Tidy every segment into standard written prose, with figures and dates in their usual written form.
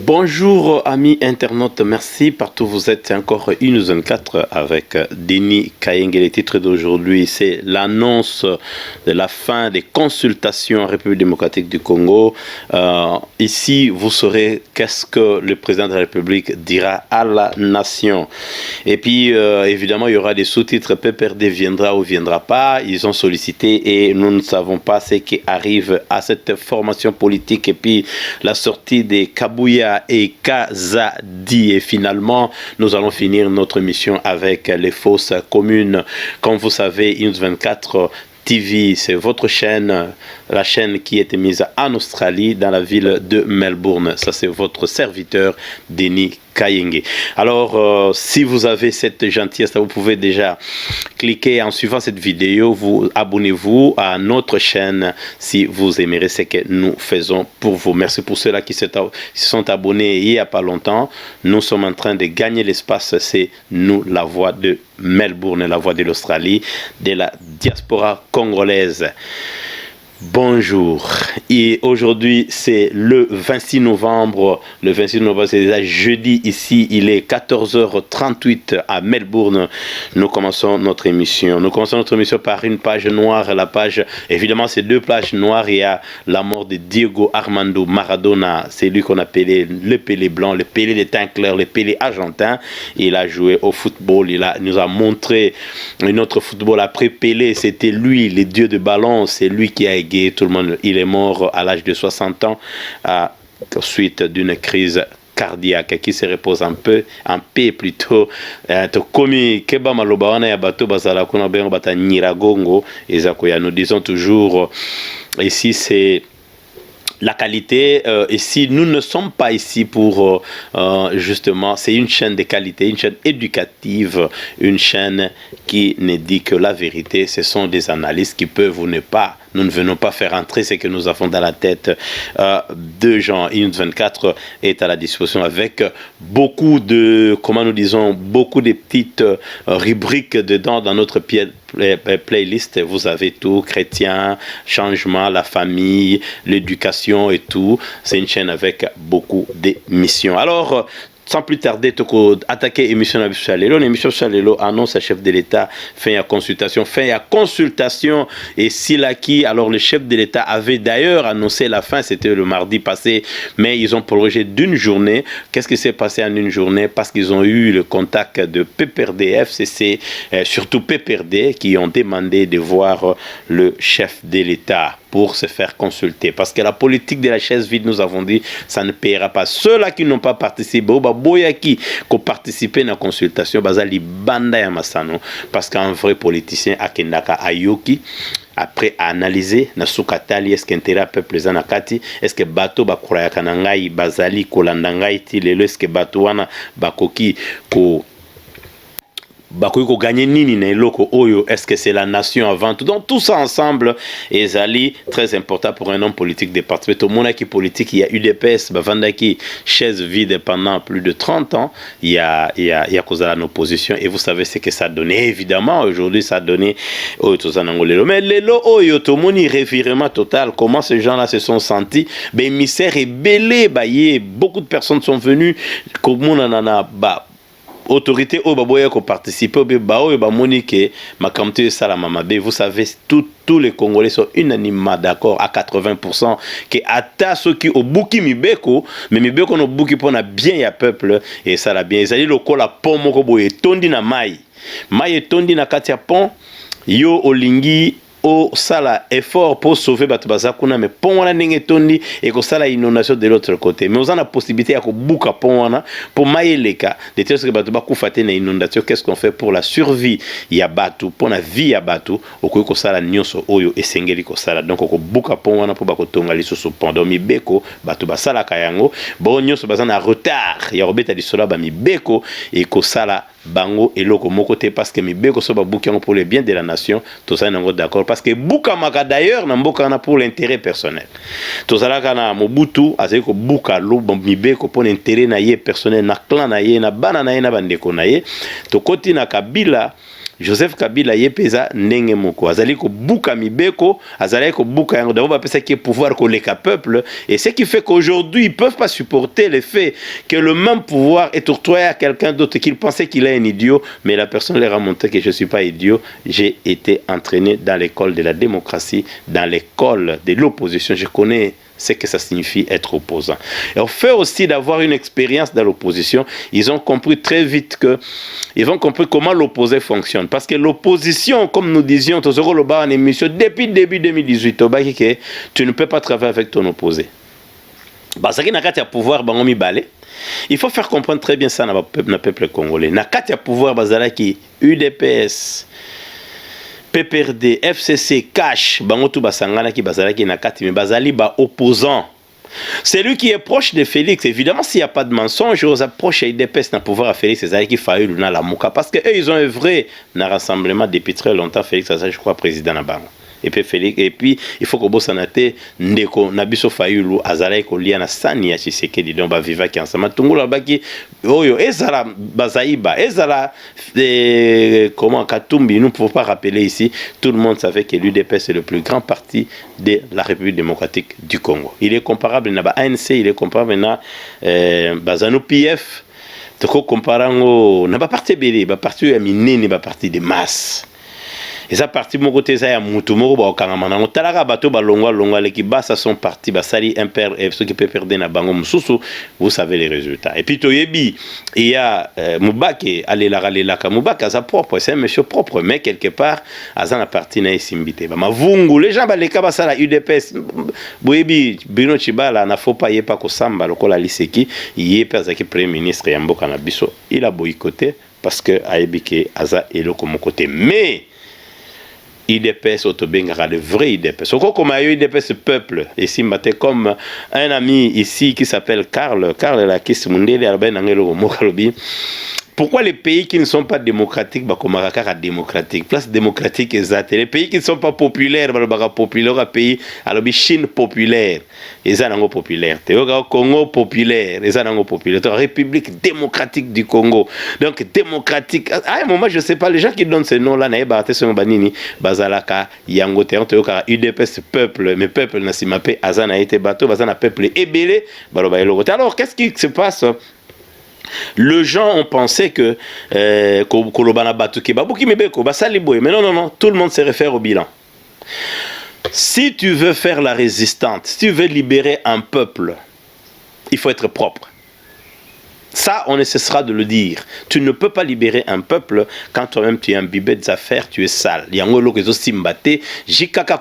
Bonjour amis internautes, merci partout où vous êtes. Encore une zone 4 avec Denis Kayenge. Le titre d'aujourd'hui, c'est l'annonce de la fin des consultations en République démocratique du Congo. Ici, vous saurez qu'est-ce que le président de la République dira à la nation. Et puis, évidemment, il y aura des sous-titres. PPRD viendra ou viendra pas. Ils ont sollicité et nous ne savons pas ce qui arrive à cette formation politique. Et puis, la sortie des Kabouya et Kazadi. Et finalement, nous allons finir notre mission avec les fausses communes. Comme vous savez, News24 TV, c'est votre chaîne, la chaîne qui est mise en Australie, dans la ville de Melbourne. Ça, c'est votre serviteur, Denis Kayenge. Alors, si vous avez cette gentillesse, vous pouvez déjà cliquer en suivant cette vidéo, vous abonnez-vous à notre chaîne si vous aimerez ce que nous faisons pour vous. Merci pour ceux-là qui se sont abonnés il n'y a pas longtemps. Nous sommes en train de gagner l'espace. C'est nous, la voix de Melbourne, la voix de l'Australie, de la diaspora congolaise. Bonjour, et aujourd'hui c'est le 26 novembre, c'est déjà jeudi ici, il est 14h38 à Melbourne. Nous commençons notre émission par une page noire. La page, évidemment c'est deux pages noires. Il y a la mort de Diego Armando Maradona, c'est lui qu'on appelait le Pelé blanc, le Pelé des teints clairs, le Pelé argentin. Il a joué au football, nous a montré notre football après Pelé. C'était lui, le dieu de ballon, c'est lui qui a égayé tout le monde. Il est mort à l'âge de 60 ans à suite d'une crise cardiaque, qui se repose en paix plutôt. Nous disons toujours ici c'est la qualité. Ici, nous ne sommes pas ici pour justement, c'est une chaîne de qualité, une chaîne éducative, une chaîne qui ne dit que la vérité. Ce sont des analyses qui peuvent ou ne pas. Nous ne venons pas faire entrer ce que nous avons dans la tête de gens. News24 est à la disposition avec beaucoup de, comment nous disons, beaucoup de petites rubriques dedans dans notre playlist. Vous avez tout, chrétien, changement, la famille, l'éducation et tout. C'est une chaîne avec beaucoup d'émissions. Alors, sans plus tarder, attaquer l'émission de Chalelo. L'émission Chalelo annonce à chef de l'État fin à consultation. Et Silaki, alors le chef de l'État avait d'ailleurs annoncé la fin, c'était le mardi passé, mais ils ont prolongé d'une journée. Qu'est-ce qui s'est passé en une journée? Parce qu'ils ont eu le contact de PPRD, FCC, surtout PPRD, qui ont demandé de voir le chef de l'État pour se faire consulter. Parce que la politique de la chaise vide, nous avons dit, ça ne paiera pas. Ceux-là qui n'ont pas participé, boyaki qui participé à la consultation, bazali banda ya masano, parce qu'un vrai politicien akendaka ayoki après analyser na sukatali est-ce qu'intérêt peuple za nakati, est-ce que bato bakuraya kanangai bazali kolanda ngai ti lelo, est-ce que bato wana bakoki ko gagner nini na eloko oyo, est-ce que c'est la nation avant tout? Donc tout ça ensemble ezali très important pour un homme politique de participer. Tout le monde qui est politique, il y a UDPS bavandaki chaise vide pendant plus de 30 ans, il y a cause à l'opposition, et vous savez ce que ça donnait. Évidemment aujourd'hui ça a donné oyo tozanangolelo, mais lelo oyo tomoni revirement total. Comment ces gens-là se sont sentis? Ben misère et belé baye, beaucoup de personnes sont venues comme on en a autorité au baboya ko participer au bao ba monique makamte sala mamabe. Vous savez tous les Congolais sont unanimement d'accord à 80% que ata ceux qui au buki mibeko, mais mibeko no buki pona bien ya peuple et ça la bien ezali lokola pont moko boye tondi na mai tondi na kati ya pont yo olingi au sala effort pour sauver bato bazakuna, mais pont wana ndenge tondi et ko sala inondation de l'autre côté, mais on a la possibilité ya ko buka pont wana pour maeleka de telle sorte que bato bakufa te na inondation. Qu'est-ce qu'on fait pour la survie ya bato, pour la vie ya bato? Okoki ko sala nyonso oyo esengeli ko sala, donc ko buka pont wana pour bakotonga lisusu pont. Donc mibeko bato basala kayango bo nyonso bazana retard ya robeta lisola ba mibeko et ko sala bango eloko moko te, parce que mibeko so babuki yango pour le bien de la nation. Tout ça nango d'accord, parce que buka maka d'ailleurs na mboka na pour l'intérêt personnel. Tout ça là kana Mobutu azali ko buka lo mibeko pour l'intérêt na ye personnel, na clan na ye, na bana na ye, na bandeko na ye. To koti na Kabila Joseph Kabila yepeza ndenge moko azali ko buka mibeko azali ko buka yango d'abord parce qu'il pouvoir ko leka peuple et ce qui fait qu'aujourd'hui ils peuvent pas supporter le fait que le même pouvoir est octroyé à quelqu'un d'autre qu'il pensait qu'il est un idiot mais la personne leur a montré que je suis pas idiot, j'ai été entraîné dans l'école de la démocratie, dans l'école de l'opposition, je connais ce que ça signifie être opposant. Et au fait aussi d'avoir une expérience dans l'opposition, ils ont compris très vite que ils ont compris comment l'opposé fonctionne. Parce que l'opposition, comme nous disions, en émission, depuis début 2018, tu ne peux pas travailler avec ton opposé. Parce qu'il n'y a pas de pouvoir, il faut faire comprendre très bien ça dans le peuple congolais. Il n'y a pas de pouvoir, UDPS, PPRD, FCC, Cash, Bangotu Basangana qui Bazalaki Nakati, mais Bazali ba opposant. C'est lui qui est proche de Félix. Évidemment, s'il n'y a pas de mensonge, aux approches et d'EPS n'a pouvoir à Félix, c'est ça qui faillit Luna la Mouka. Parce qu'eux, ils ont œuvré dans le rassemblement depuis très longtemps. Félix, ça, je crois, président Nabango. Et puis Félix, et puis il faut que vous sanate ndeko nabiso fayulu azala ko lia na sani ya Tshisekedi donc ba viva ki ensemble tungula baki oyo ezala bazaiba ezala comment Katumbi, nous ne pouvons pas rappeler ici, tout le monde savait que l'UDPS est le plus grand parti de la République démocratique du Congo. Il est comparable na ba ANC, il est comparable na bazano PF, toko comparango na ba parti belé, ba parti ya minene, ba parti de masse. Et ça parti mon côté ça ya mutu moko ba okangama na talaka bato ba longwa les qui basa son parti ba sali imper et ceux qui peut perdre na bango mususu, vous savez les résultats. Et puis toyebi il y a Mubake alela Mubake sa propre, c'est un monsieur propre mais quelque part azan la partie na isimbité ba mavungu les gens ba leka ba sala UDPS boyebi Bruno Chibala na faut pas yepa ko samba lokola liseki yepa za ki premier ministre ya mboka na biso il a boycotté parce que aibike aza eloko mon côté mais IDPS Otobengara, le vrai IDPS. Au comme IDPS peuple, ici, comme un ami ici qui s'appelle Karl la Kiss Mundele, pourquoi les pays qui ne sont pas démocratiques, comme démocratique, place démocratique exacte, les pays qui ne sont pas populaires, populaire pays, alors Chine populaire, les anango populaire, Congo populaire, les anango populaire, République démocratique du Congo, donc démocratique. À un moment, je sais pas, les gens qui donnent ces noms-là, naïba, sur banini, bazalaka, yango, teoka, UDPS peuple, mais peuple n'a si mappé, azana été bateau, bazana peuple ébélé, alors qu'est-ce qui se passe? Les gens ont pensé que mais non, tout le monde se réfère au bilan. Si tu veux faire la résistance, si tu veux libérer un peuple, il faut être propre. Ça, on ne cessera de le dire. Tu ne peux pas libérer un peuple quand toi-même tu es imbibé des affaires, tu es sale. Jikaka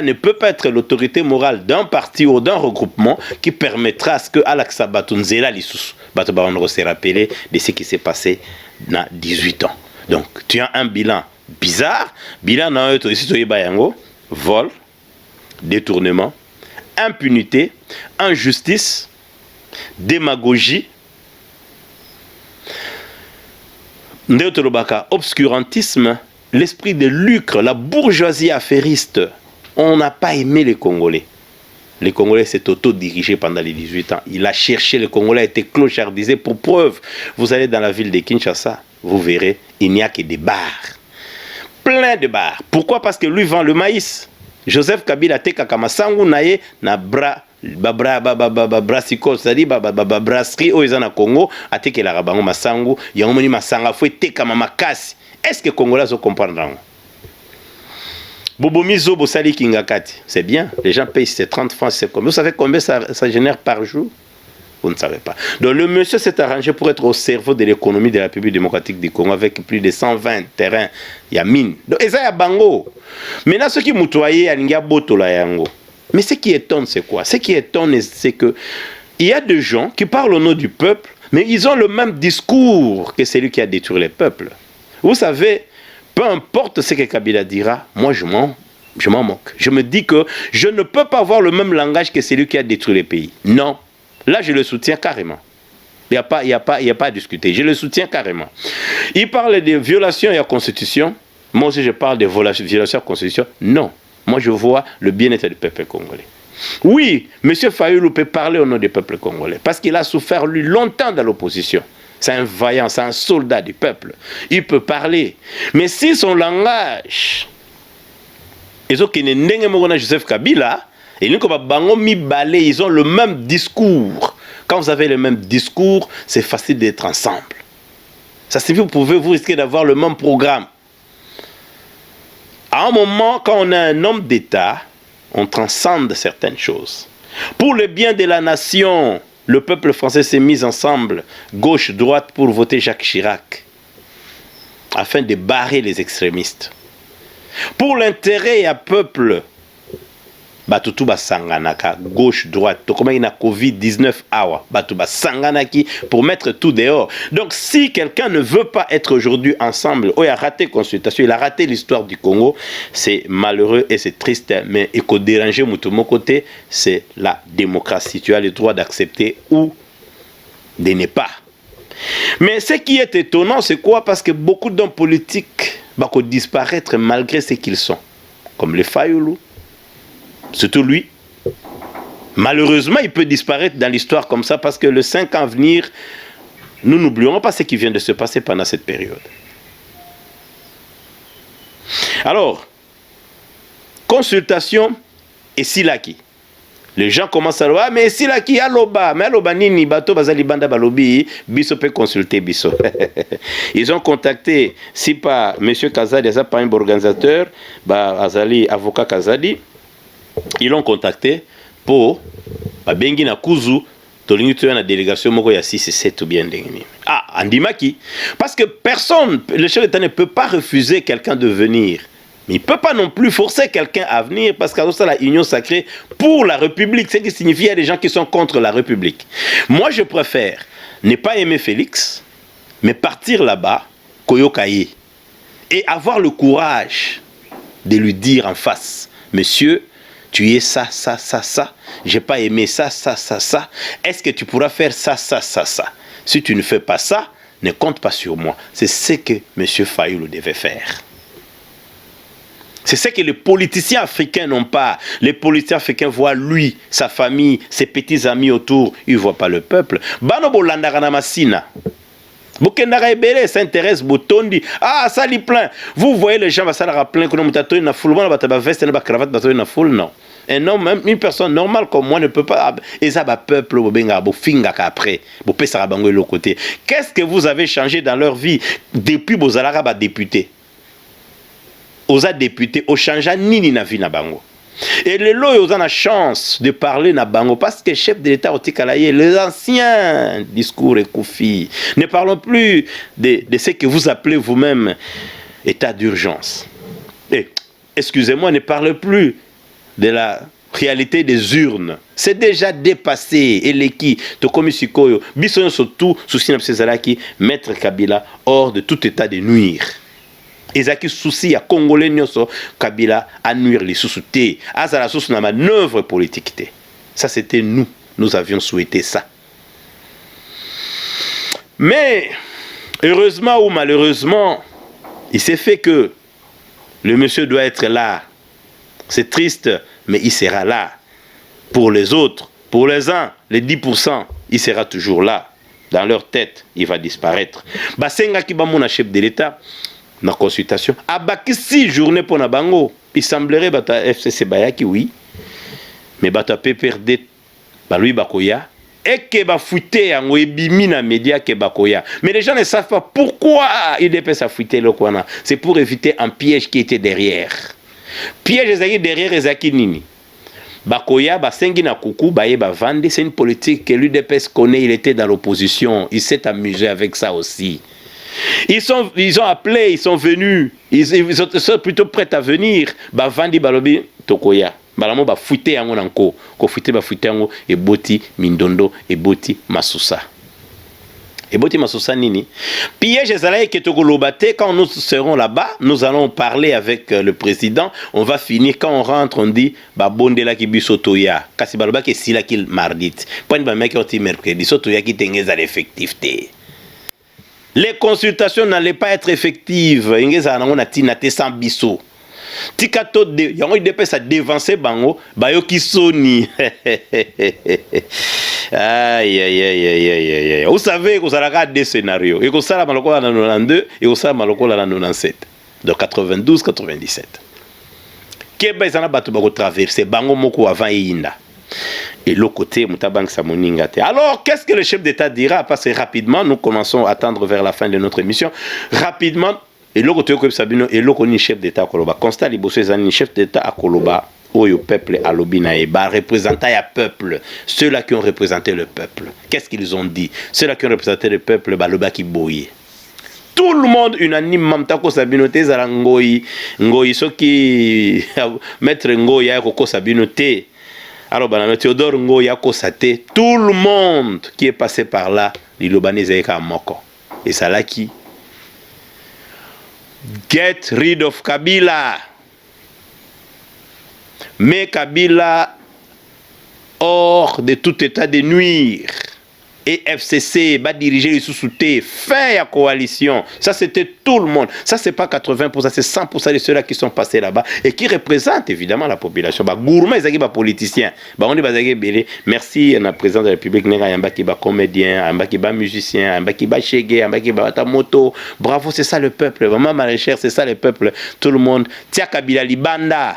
ne peut pas être l'autorité morale d'un parti ou d'un regroupement qui permettra à ce que Alaksa Batunzela Lissus se rappeler de ce qui s'est passé dans 18 ans. Donc, tu as un bilan bizarre. Bilan vol, détournement, impunité, injustice, démagogie, obscurantisme, l'esprit de lucre, la bourgeoisie affairiste. On n'a pas aimé les Congolais. Les Congolais s'est auto-dirigé pendant les 18 ans. Il a cherché, le Congolais a été clochardisé. Pour preuve, vous allez dans la ville de Kinshasa, vous verrez, il n'y a que des bars. Plein de bars. Pourquoi? Parce que lui vend le maïs. Joseph Kabila teka kamasangu naye na bra brasiko, c'est-à-dire brasserie au na Congo ateke la rabango masangu yango moni masanga fo teka mamakasi. Est-ce que Congolais se comprendront? Bobomizo bosali kingakati, c'est bien, les gens payent ces 30 francs, c'est combien? Vous savez combien ça génère par jour? Vous ne savez pas. Donc le monsieur s'est arrangé pour être au cerveau de l'économie de la République démocratique du Congo avec plus de 120 terrains. Il y a mine. Donc ça y a bango. Maintenant ceux qui moutoyaient à Linga Boto la yango. Mais ce qui étonne c'est quoi? Ce qui étonne c'est que il y a des gens qui parlent au nom du peuple, mais ils ont le même discours que celui qui a détruit les peuples. Vous savez, peu importe ce que Kabila dira, moi je m'en moque. Je me dis que je ne peux pas avoir le même langage que celui qui a détruit les pays. Non. Là, je le soutiens carrément. Il n'y a pas à discuter. Je le soutiens carrément. Il parle de violations à la Constitution. Moi aussi, je parle de violations à la Constitution. Non. Moi, je vois le bien-être du peuple congolais. Oui, M. Fayulu peut parler au nom du peuple congolais. Parce qu'il a souffert, lui, longtemps dans l'opposition. C'est un vaillant, c'est un soldat du peuple. Il peut parler. Mais si son langage, ils ont Joseph Kabila, ils ont le même discours. Quand vous avez le même discours, c'est facile d'être ensemble. Ça signifie que vous risquez d'avoir le même programme. À un moment, quand on a un homme d'État, on transcende certaines choses. Pour le bien de la nation, le peuple français s'est mis ensemble, gauche-droite, pour voter Jacques Chirac, afin de barrer les extrémistes. Pour l'intérêt à peuple, Batutu Sanganaka, gauche-droite, comme il y a Covid-19 awa, Batuba Sanganaki, pour mettre tout dehors. Donc si quelqu'un ne veut pas être aujourd'hui ensemble, il a raté consultation, il a raté l'histoire du Congo, c'est malheureux et c'est triste, mais il faut déranger de mon côté, c'est la démocratie. Tu as le droit d'accepter ou de ne pas. Mais ce qui est étonnant, c'est quoi? Parce que beaucoup d'hommes politiques vont disparaître malgré ce qu'ils sont, comme les Fayoulou. Surtout lui. Malheureusement, il peut disparaître dans l'histoire comme ça parce que le 5 ans à venir, nous n'oublierons pas ce qui vient de se passer pendant cette période. Alors, consultation et Silaki. Les gens commencent à dire, ah, mais Silaki, aloba, mais aloba nini, bato bazali banda balobi, biso peut consulter biso. Ils ont contacté, si pas M. Kazadi, ça pas un organisateur, azali avocat Kazadi. Ils l'ont contacté pour Bengi na Kuzu, la délégation moko ya 6 et 7 ou bien Dengini. Ah, Andimaki. Parce que personne, le chef d'État ne peut pas refuser quelqu'un de venir. Mais il ne peut pas non plus forcer quelqu'un à venir parce que c'est la union sacrée pour la République. Ce qui signifie qu'il y a des gens qui sont contre la République. Moi, je préfère ne pas aimer Félix, mais partir là-bas, Koyokaye, et avoir le courage de lui dire en face, monsieur, tu es ça, ça, ça, ça. J'ai pas aimé ça, ça, ça, ça. Est-ce que tu pourras faire ça, ça, ça, ça? Si tu ne fais pas ça, ne compte pas sur moi. C'est ce que M. Fayoulou devait faire. C'est ce que les politiciens africains n'ont pas. Les politiciens africains voient lui, sa famille, ses petits amis autour. Ils ne voient pas le peuple. Banobo landara masina. Bokendara ebele s'intéresse botondi. Ah, ça li plein. Vous voyez les gens va ça la plein que nous mutato na foule, on va ta veste na cravate bato na foule, non. Un homme, même une personne normale comme moi ne peut pas. Et ça va peuple bobenga bo finga qu'après. Bo pesa bango de l'autre côté. Qu'est-ce que vous avez changé dans leur vie depuis bozalara ba député? Oza député au changea nini na vie na bango. Et les lois ont la chance de parler na bango parce que le chef de l'État Otikalaye, les anciens discours et Koufi, ne parlons plus de ce que vous appelez vous-même état d'urgence. Et excusez-moi, ne parlez plus de la réalité des urnes. C'est déjà dépassé. Et les qui, Tokomi Sikoyo, Bisson surtout, souci Napsezalaki, Maître Kabila, hors de tout état de nuire. Ezaki souci à Congolais nyoso Kabila à nuire les sous-soutés. Azala sous na manœuvre politique. Ça c'était nous. Nous avions souhaité ça. Mais heureusement ou malheureusement, il s'est fait que le monsieur doit être là. C'est triste, mais il sera là. Pour les autres, pour les uns, les 10%, il sera toujours là. Dans leur tête, il va disparaître. Basenga ki ba mon chef de l'État. Na consultation. Abaki 6 journées pour na bango. Il semblerait bata FCC Bayaki, oui. Mais bata PPRD, lui Bakoya. Et que ba fouté en webimi na média que Bakoya. Mais les gens ne savent pas pourquoi il dépêche à fouter le Kwana. C'est pour éviter un piège qui était derrière. Piège ezaki derrière ezaki nini. Bakoya, Basengi na Koukou, Baye Bavandi, c'est une politique que l'UDPS connaît, il était dans l'opposition. Il s'est amusé avec ça aussi. Ils ont appelé, ils sont venus, ils sont plutôt prêts à venir. Bavandi balobi tokoya. Balamo ba fouté yango nanko, ko fouté yango et boti Mindondo et boti Masusa. Et boti Masusa nini? Piège ezalaye ke tokolobate quand nous serons là-bas, nous allons parler avec le président, on va finir quand on rentre on dit ba bondela ki biso toya. Kasi baloba ke sila ki mardit. Point ba meki oti mercredi so toya ki tengeza l'effectivité. Les consultations n'allaient pas être effectives. On a tinaté sans biso. Tikato de, yango idepesa devancer bango, bayo ki soni. Aïe, aïe, aïe, aïe, aïe, aïe, aïe. Vous savez que vous avez deux scénarios. Et que ça, la maloko la 92 et que ça, maloko la 97. De 92, 97. Keba ils en a battu pour traverser. Bango moko avant Yinda. Et l'autre côté, Moutabank Samoningate. Alors, qu'est-ce que le chef d'État dira? Parce que rapidement, nous commençons à tendre vers la fin de notre émission. Rapidement, et l'autre côté, Sabino, et l'autre côté, chef d'État à Koloba. Constat, les chef d'État à Koloba. Au peuple à l'Obinaïba, représentant le peuple, ceux-là qui ont représenté le peuple. Qu'est-ce qu'ils ont dit? Ceux-là qui ont représenté le peuple, le bas qui boye. Tout le monde unanime, Mamtako Sabinote, Zarangoyi, Ngoyi, ceux qui maître Ngoyi, Koko Sabinote, alors Théodore Ngoyi, Kosate, tout le monde qui est passé par là, l'Ilobanese Eka Moko. Et ça là qui? Get rid of Kabila. Mais Kabila hors de tout état de nuire. Et FCC va diriger les sous-soutés, fin à coalition. Ça, c'était tout le monde. Ça, c'est pas 80%, c'est 100% de ceux-là qui sont passés là-bas et qui représentent évidemment la population. Gourmet, ils sont politiciens. On dit, merci à la présidente de la République, qui est comédien, qui est musicien, qui est chégué, qui est moto. Bravo, c'est ça le peuple. Vraiment, Maréchère, c'est ça le peuple. Tout le monde. Tia Kabila Libanda.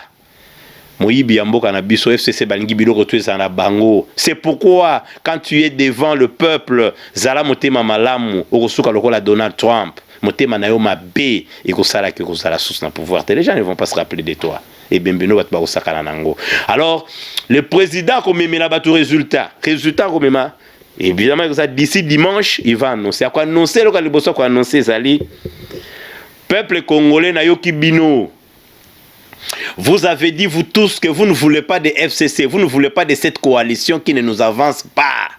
C'est pourquoi quand tu es devant le peuple, Zala motema malamu, Orosuka lokola Donald Trump, motema na yo mabe, et kosala ke kosala sous na pouvoir. Les gens ne vont pas se rappeler de toi. Et Bembeno va te bakosaka nango. Alors, le président comme la batu résultat comme évidemment d'ici dimanche, il va annoncer. À quoi annoncer le kaliboso quoi annoncer Zali peuple congolais na yo kibino. Vous avez dit, vous tous, que vous ne voulez pas de FCC, vous ne voulez pas de cette coalition qui ne nous avance pas.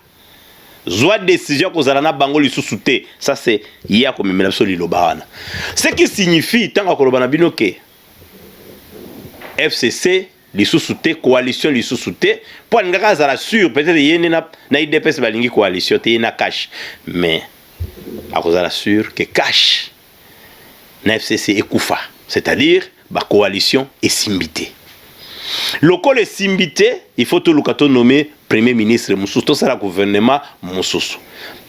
Zoa décision que vous allez bangoli sous-souté. Ça, c'est hier comme il ce qui signifie, tant que FCC, les sous-soutés, coalition, les sous-soutés, pour une grâce à la sûre, peut-être qu'il y a une IDPS balingi coalition, il y a une cash. Mais, à cause de la sûre, que cash, na FCC est koufa. C'est-à-dire, la coalition est simbité. Local est simbité, il faut tout le cas nommer Premier ministre Moussous, tout ça le gouvernement Moussous.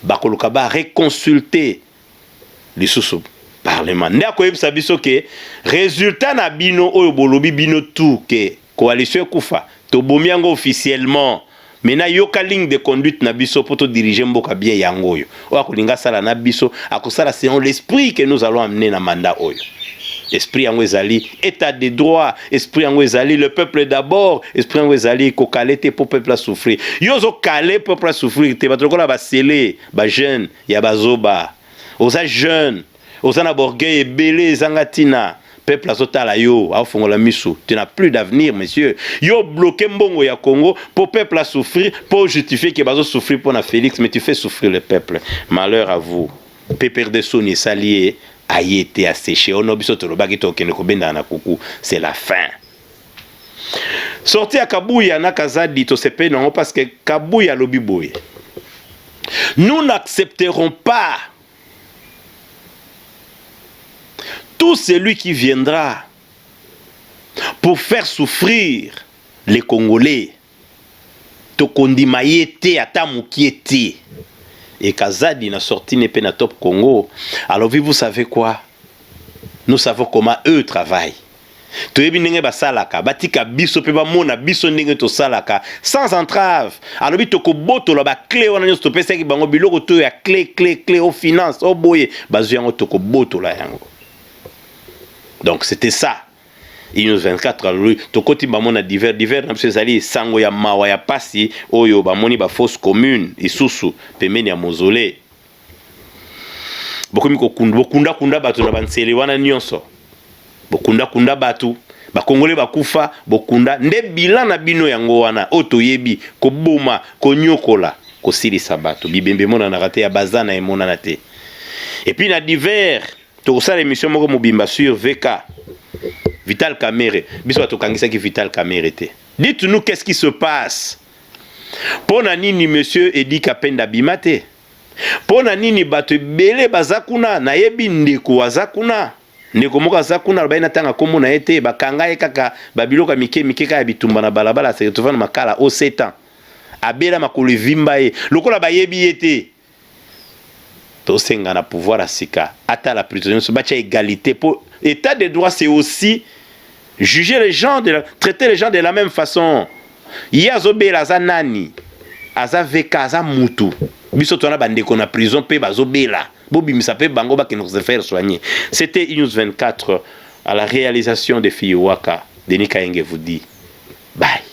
Bakoluka ba reconsulter les sous parlement. N'a ko yebisa biso ke résultat na bino oyo bolobi bino tout que coalition kufa to bomiango officiellement. Maintenant yoka ligne de conduite na biso pour te diriger mboka bien yango yo. O akolinga sala na biso akosala selon l'esprit que nous allons amener na mandat oyo. Esprit en Wezali, état de droit, esprit en Wezali, le peuple d'abord, esprit en Wezali, ko kalete pour peuple à souffrir. Yozo kalé peuple à souffrir, te batroko la ba scellé, ba jeune, ya bazoba. Oza jeune, oza na borgueil belé zangatina. Peuple azotala yo, a fongola misu. Tu n'as plus d'avenir, monsieur. Yo bloqué mbongo ya Congo pour peuple à souffrir, pour justifier que bazo souffrir pour na Félix, mais tu fais souffrir le peuple. Malheur à vous. Pépère de Soni salié. A été asséché. C'est la fin. Sorti à Kabouya na Kazadi to sepe non parce que Kabouya lobiboye. Nous n'accepterons pas tout celui qui viendra pour faire souffrir les Congolais. Tokondi mayete atamukiete. Et Kazadi n'a sorti n'est pas na top Congo. Alors vous savez quoi? Nous savons comment eux travaillent. Toyebi ndenge basalaka, batika biso pe ba mona biso ndenge to salaka sans entrave. Alors bi toko boto la ba clé wana nyosto pesa ki bango biloko to ya clé aux finances, au boye bazu yango toko boto la yango. Donc c'était ça. Il nous 24 lui to koti ba mona divers na biso ezali sango ya mawa ya pasi oyo ba moni ba fausse commune isusu pemeni ya mozole. Bokomi ko kunda batu na bansele wana nyonso. Bokunda batu ba Congolais bakufa bokunda nde bilan na bino yango wana otoyebi ko boma ko nyokola ko silisa batu bibembe mona na rate ya bazana e mona na te. Et puis na divers to ça l'émission moko mobimba sur VK Vital Kamerhe. Biso to kangisa ki Vital Kamerhe te. Dites-nous qu'est-ce qui se passe. Pona nini monsieur Edi Kapenda bimate. Pona nini bato belé bazakuna na yebi ndeko azakuna. Ndeko moka azakuna baina tanga komo na ete bakanga kaka babiloka mike ka bitumba na balabala se retrouver na makala au 7 ans. abela makolo evimba ye lokola bayebi ye te. Tosenga na pouvoir à sika ata la prison so bacha égalité pour état de droit. C'est aussi juger les gens traiter les gens de la même façon. Yazobela za nani aza veka aza mutu biso tona bandeko na prison pe bazobela bobimisa pe bango bakino se faire soigner. C'était News 24 à la réalisation de Fiwaka. Denis Kayenge vous dit bye.